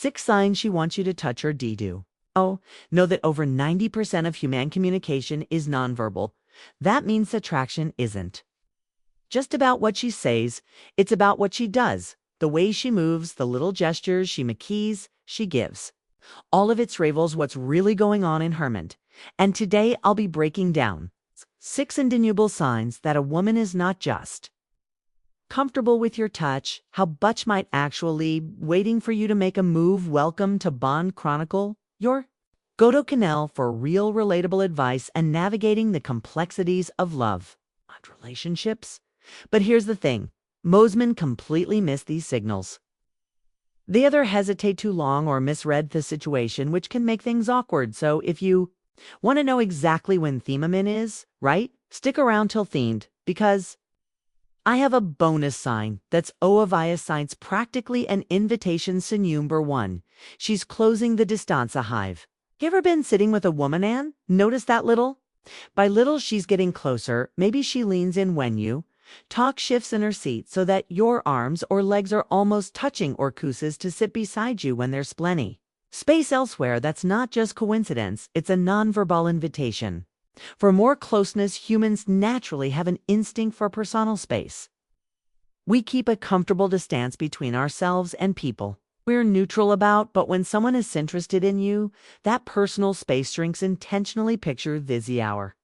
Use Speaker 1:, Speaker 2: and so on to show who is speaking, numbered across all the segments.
Speaker 1: 6 signs she wants you to touch or do. Oh, know that over 90% of human communication is nonverbal. That means attraction isn't just about what she says, it's about what she does, the way she moves, the little gestures she makes, she gives. All of it reveals what's really going on in her mind. And today I'll be breaking down 6 undeniable signs that a woman is not just comfortable with your touch, how much might actually waiting for you to make a move. Welcome to Bond Chronicle, your go-to canal for real relatable advice and navigating the complexities of love and relationships. But here's the thing, most men completely miss these signals. They either hesitate too long or misread the situation, which can make things awkward. So if you want to know exactly when Themamin is, right? Stick around till themed, because I have a bonus sign that's Oavia Science, practically an invitation to number 1. She's closing the distanza hive. You ever been sitting with a woman, Anne? Notice that little? By little, she's getting closer. Maybe she leans in when you talk, shifts in her seat so that your arms or legs are almost touching, or chooses to sit beside you when there's plenty space elsewhere. That's not just coincidence, it's a nonverbal invitation. For more closeness, humans naturally have an instinct for personal space. We keep a comfortable distance between ourselves and people we're neutral about, but when someone is interested in you, that personal space shrinks. Intentionally. Picture this hour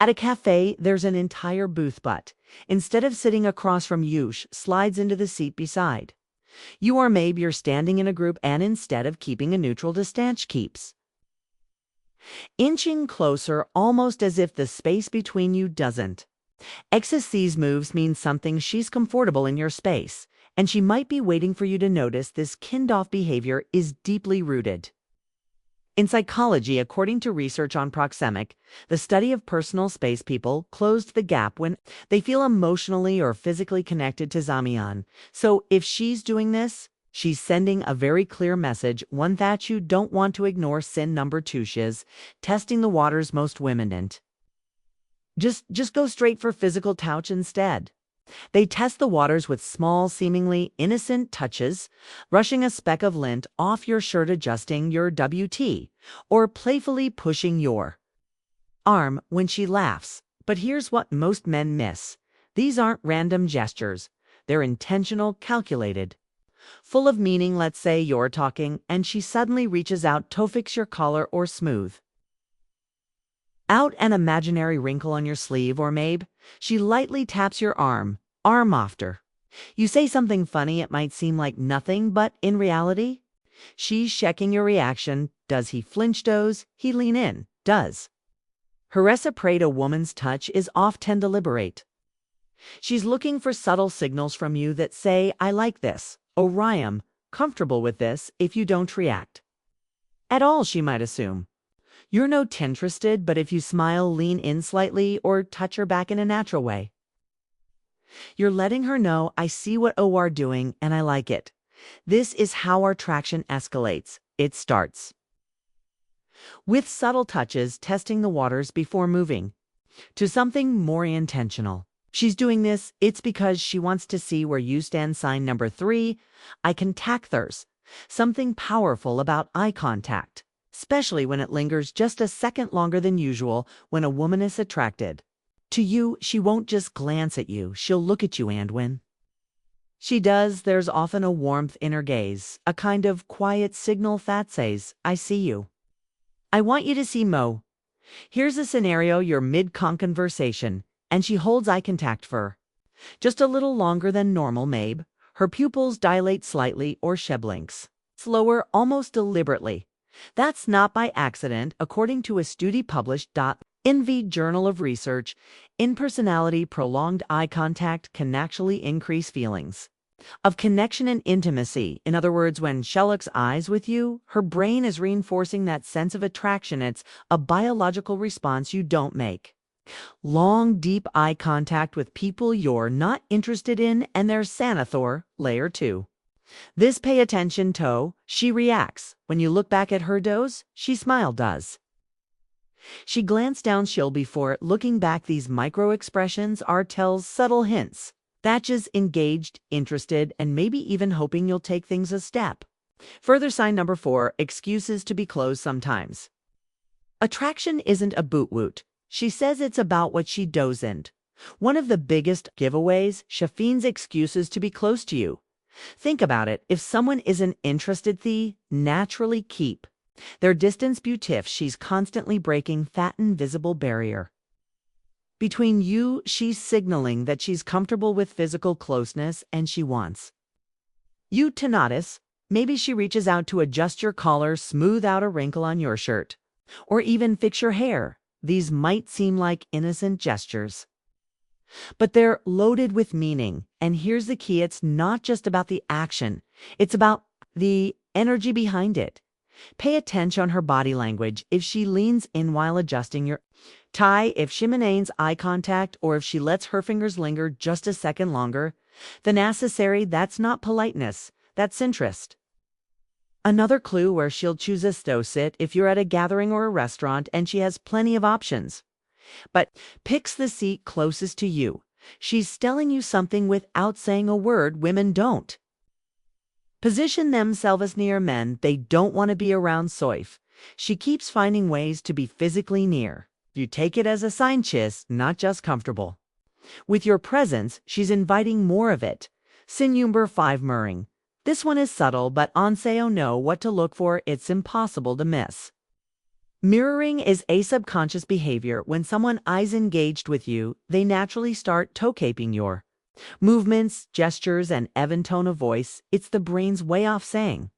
Speaker 1: at a cafe, there's an entire booth, but instead of sitting across from you, slides into the seat beside you, or maybe you're standing in a group, and instead of keeping a neutral distance, keeps inching closer, almost as if the space between you doesn't exist. These moves mean something. She's comfortable in your space, and she might be waiting for you to notice. This kind-off behavior is deeply rooted in psychology. According to research on proxemic, the study of personal space, people closed the gap when they feel emotionally or physically connected to Zamian. So if she's doing this, she's sending a very clear message, one that you don't want to ignore. Sin number 2, she's testing the waters. Most women don't just go straight for physical touch. Instead, they test the waters with small, seemingly innocent touches, brushing a speck of lint off your shirt, adjusting your WT, or playfully pushing your arm when she laughs. But here's what most men miss. These aren't random gestures. They're intentional, calculated, full of meaning. Let's say you're talking, and she suddenly reaches out to fix your collar or smooth out an imaginary wrinkle on your sleeve, or maybe she lightly taps your arm after you say something funny. It might seem like nothing, but in reality, she's checking your reaction. Does he flinch? Does he lean in? Does her reciprocate? A woman's touch is often deliberate. She's looking for subtle signals from you that say, I like this, or I am comfortable with this. If you don't react at all, she might assume you're not interested, but if you smile, lean in slightly, or touch her back in a natural way, you're letting her know, I see what you are doing and I like it. This is how our attraction escalates. It starts with subtle touches, testing the waters before moving to something more intentional. She's doing this, it's because she wants to see where you stand. Sign number 3, eye contact. There's something powerful about eye contact, especially when it lingers just a second longer than usual. When a woman is attracted to you, she won't just glance at you, she'll look at you, and when she does, there's often a warmth in her gaze, a kind of quiet signal that says, I see you. I want you to see Mo. Here's a scenario, you're mid-conversation, and she holds eye contact for just a little longer than normal. Maybe her pupils dilate slightly, or she blinks slower, almost deliberately. That's not by accident. According to a study published in the Journal of Research in Personality, prolonged eye contact can actually increase feelings of connection and intimacy. In other words, when she locks eyes with you, her brain is reinforcing that sense of attraction. It's a biological response you don't make long, deep eye contact with people you're not interested in. And there's Sanathor, layer 2. This, pay attention to, she reacts. When you look back at her, does she smile? Does she glance down? She'll before looking back. These micro expressions are tells subtle hints that she's engaged, interested, and maybe even hoping you'll take things a step Further sign number 4, excuses to be closed sometimes. Attraction isn't a boot woot. She says it's about what she doesn't. One of the biggest giveaways, Shafeen's excuses to be close to you. Think about it. If someone isn't interested, they naturally keep their distance beautif. She's constantly breaking that invisible barrier between you. She's signaling that she's comfortable with physical closeness and she wants you to notice. Maybe she reaches out to adjust your collar, smooth out a wrinkle on your shirt, or even fix your hair. These might seem like innocent gestures, but they're loaded with meaning. And here's the key. It's not just about the action. It's about the energy behind it. Pay attention on her body language. If she leans in while adjusting your tie, if she maintains eye contact, or if she lets her fingers linger just a second longer, the necessary, that's not politeness, that's interest. Another clue where she'll choose a stow sit if you're at a gathering or a restaurant and she has plenty of options, but picks the seat closest to you. She's telling you something without saying a word. Women don't position themselves near men they don't want to be around. Soif. She keeps finding ways to be physically near. You take it as a sign she's not just comfortable with your presence, she's inviting more of it. Sin number 5, mirroring. This one is subtle, but Anseo know what to look for. It's impossible to miss. Mirroring is a subconscious behavior. When someone is engaged with you, they naturally start toe-caping your movements, gestures, and even tone of voice. It's the brain's way of saying,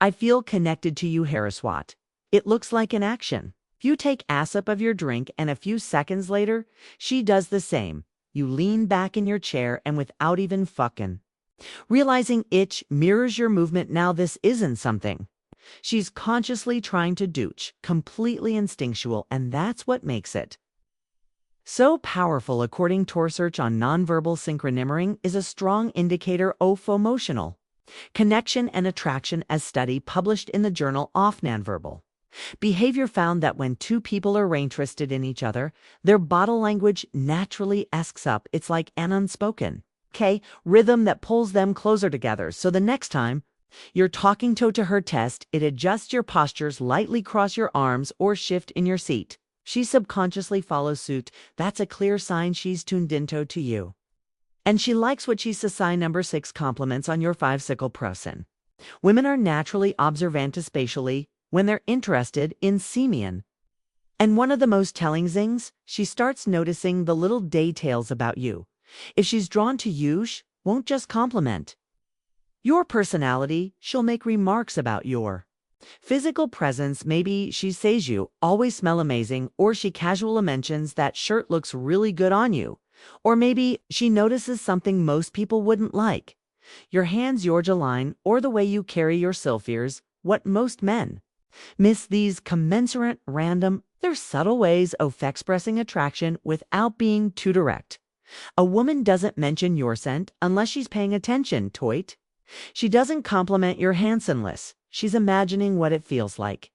Speaker 1: I feel connected to you, Harriswat. It looks like an action. You take a sip of your drink and a few seconds later, she does the same. You lean back in your chair and without even fucking realizing it mirrors your movement. Now this isn't something she's consciously trying to do, completely instinctual, and that's what makes it so powerful. According to research on nonverbal synchronimering is a strong indicator of emotional connection and attraction. As study published in the Journal of Nonverbal Behavior found that when two people are interested in each other, their body language naturally asks up. It's like an unspoken rhythm that pulls them closer together. So the next time you're talking to her, test it. Adjust your postures, lightly cross your arms, or shift in your seat. She subconsciously follows suit. That's a clear sign she's tuned into to you. And she likes what she's. Sign number 6, compliments on your 5 sickle person. Women are naturally observant spatially when they're interested in semen. And one of the most telling things, she starts noticing the little details about you. If she's drawn to you, she won't just compliment your personality, she'll make remarks about your physical presence. Maybe she says you always smell amazing, or she casually mentions that shirt looks really good on you. Or maybe she notices something most people wouldn't like. Your hands, your jawline, or the way you carry your selfies, what most men miss. These commensurate, random, they're subtle ways of expressing attraction without being too direct. A woman doesn't mention your scent unless she's paying attention to it. She doesn't compliment your handsomeness. She's imagining what it feels like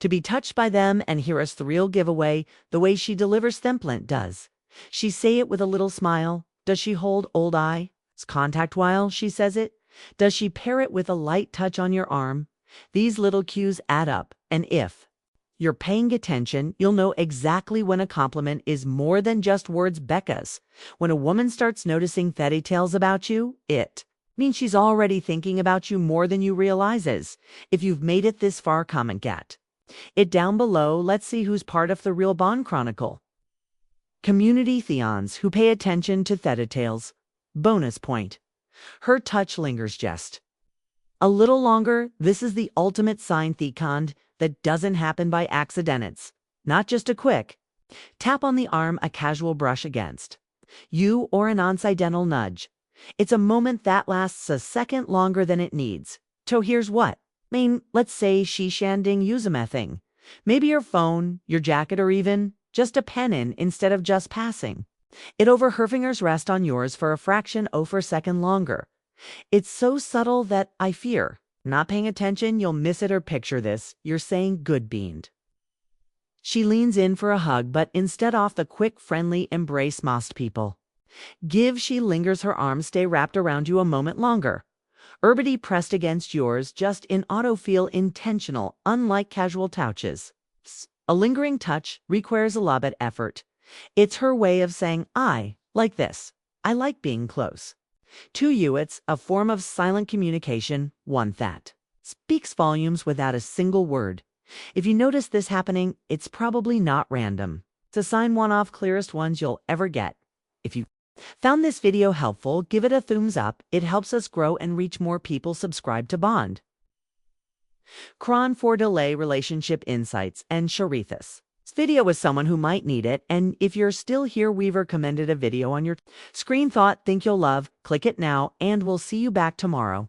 Speaker 1: to be touched by them. And here is the real giveaway, the way she delivers template does. She say it with a little smile. Does she hold old eye contact while she says it? Does she pair it with a light touch on your arm? These little cues add up, and if you're paying attention, you'll know exactly when a compliment is more than just words. Becca's. When a woman starts noticing that details about you, it means she's already thinking about you more than you realizes. If you've made it this far, comment get it down below. Let's see who's part of the real Bond Chronicle community. Theons who pay attention to the details. Bonus point. Her touch lingers just a little longer. This is the ultimate sign thecond that doesn't happen by accident. It's not just a quick tap on the arm, a casual brush against you, or an incidental nudge. It's a moment that lasts a second longer than it needs. So here's what. Let's say she shanding use a thing. Maybe your phone, your jacket, or even just a pen in instead of just passing it over. Her fingers rest on yours for a fraction of a second longer. It's so subtle that I fear not paying attention you'll miss it. Or picture this, you're saying good beaned. She leans in for a hug, but instead of the quick friendly embrace most people give, she lingers. Her arms stay wrapped around you a moment longer. Urbity pressed against yours just in auto feel intentional, unlike casual touches. A lingering touch requires a lot of effort. It's her way of saying, I like this. I like being close. To you, it's a form of silent communication, one that speaks volumes without a single word. If you notice this happening, it's probably not random. It's a sign one of clearest ones you'll ever get. If you found this video helpful, give it a thumbs up. It helps us grow and reach more people. Subscribe to Bond. Cron for delay relationship insights and Sharithas. This video was someone who might need it, and if you're still here, we've recommended a video on your screen thought think you'll love. Click it now, and we'll see you back tomorrow.